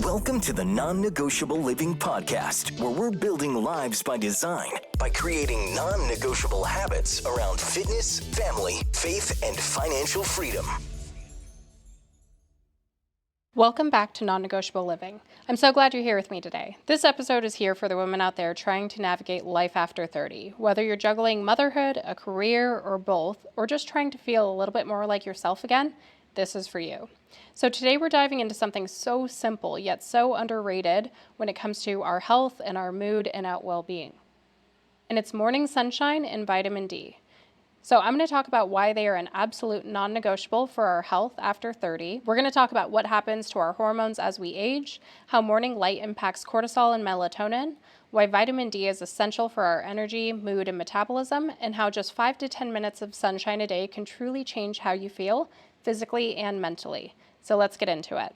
Welcome to the Non-Negotiable Living podcast, where we're building lives by design by creating non-negotiable habits around fitness, family, faith, and financial freedom. Welcome back to Non-Negotiable Living. I'm so glad you're here with me today. This episode is here for the women out there trying to navigate life after 30. Whether you're juggling motherhood, a career, or both, or just trying to feel a little bit more like yourself again, this is for you. So today we're diving into something so simple yet so underrated when it comes to our health and our mood and our well-being. And it's morning sunshine and vitamin D. So I'm going to talk about why they are an absolute non-negotiable for our health after 30. We're going to talk about what happens to our hormones as we age, how morning light impacts cortisol and melatonin, why vitamin D is essential for our energy, mood, and metabolism, and how just 5 to 10 minutes of sunshine a day can truly change how you feel physically and mentally. So let's get into it.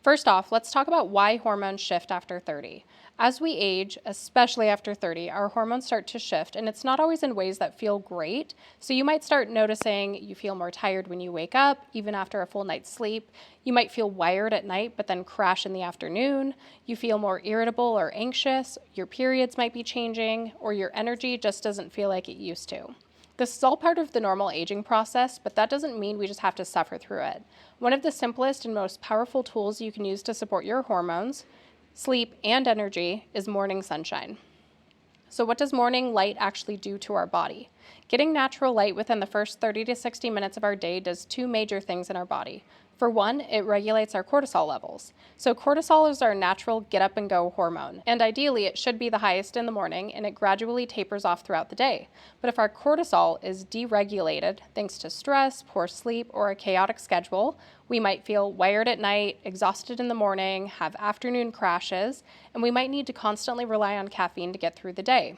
First off, let's talk about why hormones shift after 30. As we age, especially after 30, our hormones start to shift, and it's not always in ways that feel great. So you might start noticing you feel more tired when you wake up, even after a full night's sleep. You might feel wired at night, but then crash in the afternoon. You feel more irritable or anxious. Your periods might be changing, or your energy just doesn't feel like it used to. This is all part of the normal aging process, but that doesn't mean we just have to suffer through it. One of the simplest and most powerful tools you can use to support your hormones, sleep, and energy is morning sunshine. So what does morning light actually do to our body? Getting natural light within the first 30 to 60 minutes of our day does two major things in our body. For one, it regulates our cortisol levels. So cortisol is our natural get up and go hormone, and ideally it should be the highest in the morning, and it gradually tapers off throughout the day. But if our cortisol is deregulated thanks to stress, poor sleep, or a chaotic schedule, we might feel wired at night, exhausted in the morning, have afternoon crashes, and we might need to constantly rely on caffeine to get through the day.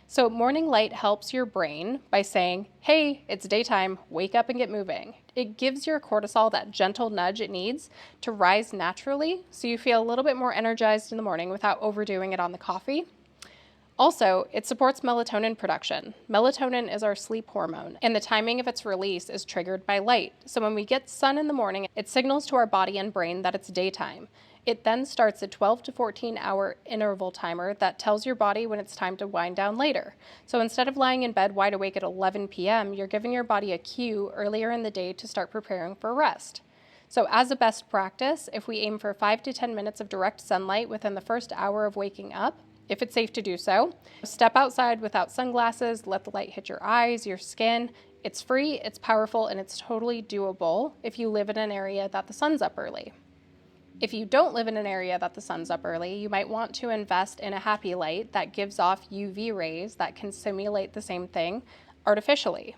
So morning light helps your brain by saying, hey, it's daytime, wake up and get moving. It gives your cortisol that gentle nudge it needs to rise naturally, so you feel a little bit more energized in the morning without overdoing it on the coffee. Also, it supports melatonin production. Melatonin is our sleep hormone, and the timing of its release is triggered by light. So when we get sun in the morning, it signals to our body and brain that it's daytime. It then starts a 12 to 14 hour interval timer that tells your body when it's time to wind down later. So instead of lying in bed wide awake at 11 p.m., you're giving your body a cue earlier in the day to start preparing for rest. So as a best practice, if we aim for 5 to 10 minutes of direct sunlight within the first hour of waking up, if it's safe to do so, step outside without sunglasses, let the light hit your eyes, your skin. It's free, it's powerful, and it's totally doable if you live in an area that the sun's up early. If you don't live in an area that the sun's up early, you might want to invest in a happy light that gives off UV rays that can simulate the same thing artificially.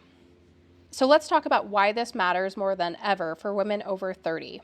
So let's talk about why this matters more than ever for women over 30.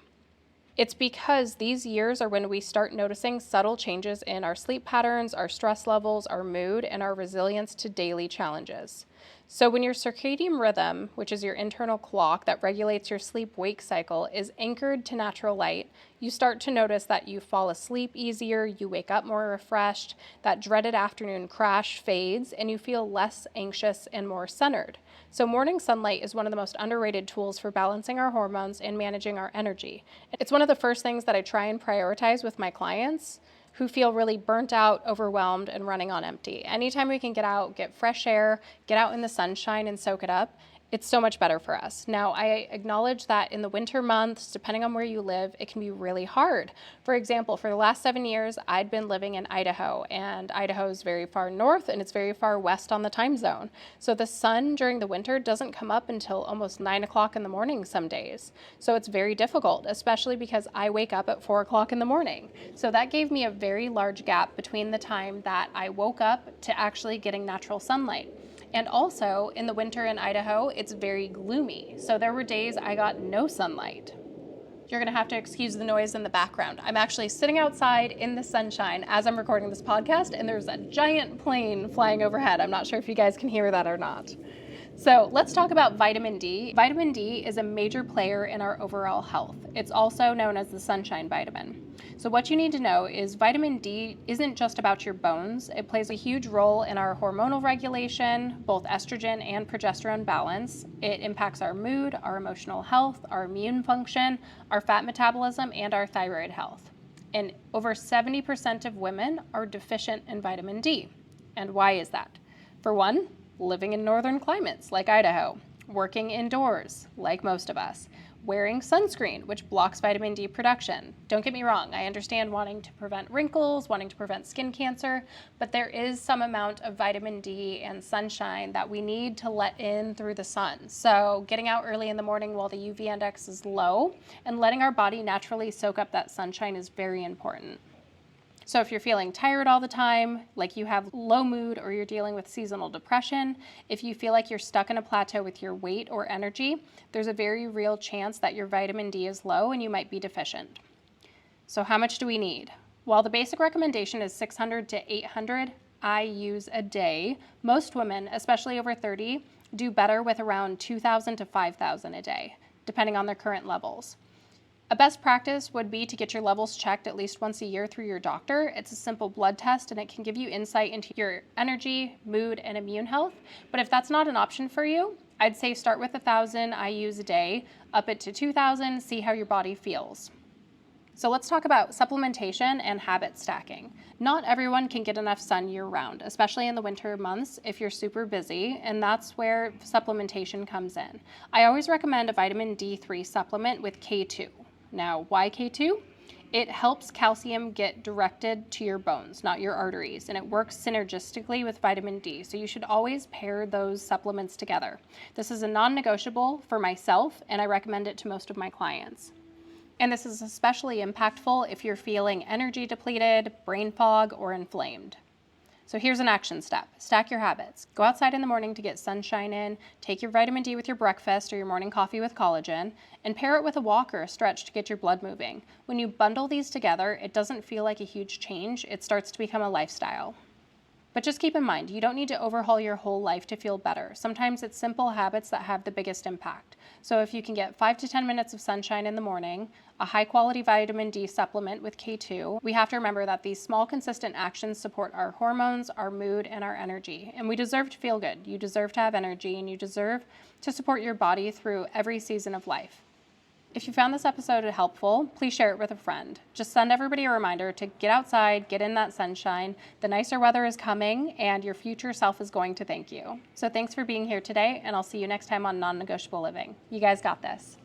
It's because these years are when we start noticing subtle changes in our sleep patterns, our stress levels, our mood, and our resilience to daily challenges. So when your circadian rhythm, which is your internal clock that regulates your sleep-wake cycle, is anchored to natural light, you start to notice that you fall asleep easier, you wake up more refreshed, that dreaded afternoon crash fades, and you feel less anxious and more centered. So morning sunlight is one of the most underrated tools for balancing our hormones and managing our energy. It's one of the first things that I try and prioritize with my clients who feel really burnt out, overwhelmed, and running on empty. Anytime we can get out, get fresh air, get out in the sunshine and soak it up, it's so much better for us. Now, I acknowledge that in the winter months, depending on where you live, it can be really hard. For example, for the last 7 years, I'd been living in Idaho, and Idaho is very far north and it's very far west on the time zone. So the sun during the winter doesn't come up until almost 9 o'clock in the morning some days. So it's very difficult, especially because I wake up at 4 o'clock in the morning. So that gave me a very large gap between the time that I woke up to actually getting natural sunlight. And also, in the winter in Idaho, it's very gloomy. So there were days I got no sunlight. You're gonna have to excuse the noise in the background. I'm actually sitting outside in the sunshine as I'm recording this podcast, and there's a giant plane flying overhead. I'm not sure if you guys can hear that or not. So let's talk about vitamin D. Vitamin D is a major player in our overall health. It's also known as the sunshine vitamin. So what you need to know is vitamin D isn't just about your bones. It plays a huge role in our hormonal regulation, both estrogen and progesterone balance. It impacts our mood, our emotional health, our immune function, our fat metabolism, and our thyroid health. and over 70% of women are deficient in vitamin D. And why is that? For one, living in northern climates like Idaho, working indoors like most of us, wearing sunscreen, which blocks vitamin D production. Don't get me wrong, I understand wanting to prevent wrinkles, wanting to prevent skin cancer, but there is some amount of vitamin D and sunshine that we need to let in through the sun. So getting out early in the morning while the UV index is low and letting our body naturally soak up that sunshine is very important. So if you're feeling tired all the time, like you have low mood or you're dealing with seasonal depression, if you feel like you're stuck in a plateau with your weight or energy, there's a very real chance that your vitamin D is low and you might be deficient. So how much do we need? While the basic recommendation is 600 to 800 IUs a day, most women, especially over 30, do better with around 2,000 to 5,000 a day, depending on their current levels. A best practice would be to get your levels checked at least once a year through your doctor. It's a simple blood test and it can give you insight into your energy, mood, and immune health. But if that's not an option for you, I'd say start with 1,000 IUs a day, up it to 2,000, see how your body feels. So let's talk about supplementation and habit stacking. Not everyone can get enough sun year-round, especially in the winter months if you're super busy, and that's where supplementation comes in. I always recommend a vitamin D3 supplement with K2. Now, why K2? It helps calcium get directed to your bones, not your arteries, and it works synergistically with vitamin D, so you should always pair those supplements together. This is a non-negotiable for myself, and I recommend it to most of my clients. And this is especially impactful if you're feeling energy depleted, brain fog, or inflamed. So here's an action step. Stack your habits. Go outside in the morning to get sunshine in, take your vitamin D with your breakfast or your morning coffee with collagen, and pair it with a walk or a stretch to get your blood moving. When you bundle these together, it doesn't feel like a huge change. It starts to become a lifestyle. But just keep in mind, you don't need to overhaul your whole life to feel better. Sometimes it's simple habits that have the biggest impact. So if you can get 5 to 10 minutes of sunshine in the morning, a high quality vitamin D supplement with K2, we have to remember that these small consistent actions support our hormones, our mood, and our energy. And we deserve to feel good. You deserve to have energy, and you deserve to support your body through every season of life. If you found this episode helpful, please share it with a friend. Just send everybody a reminder to get outside, get in that sunshine. The nicer weather is coming, and your future self is going to thank you. So thanks for being here today, and I'll see you next time on Non-Negotiable Living. You guys got this.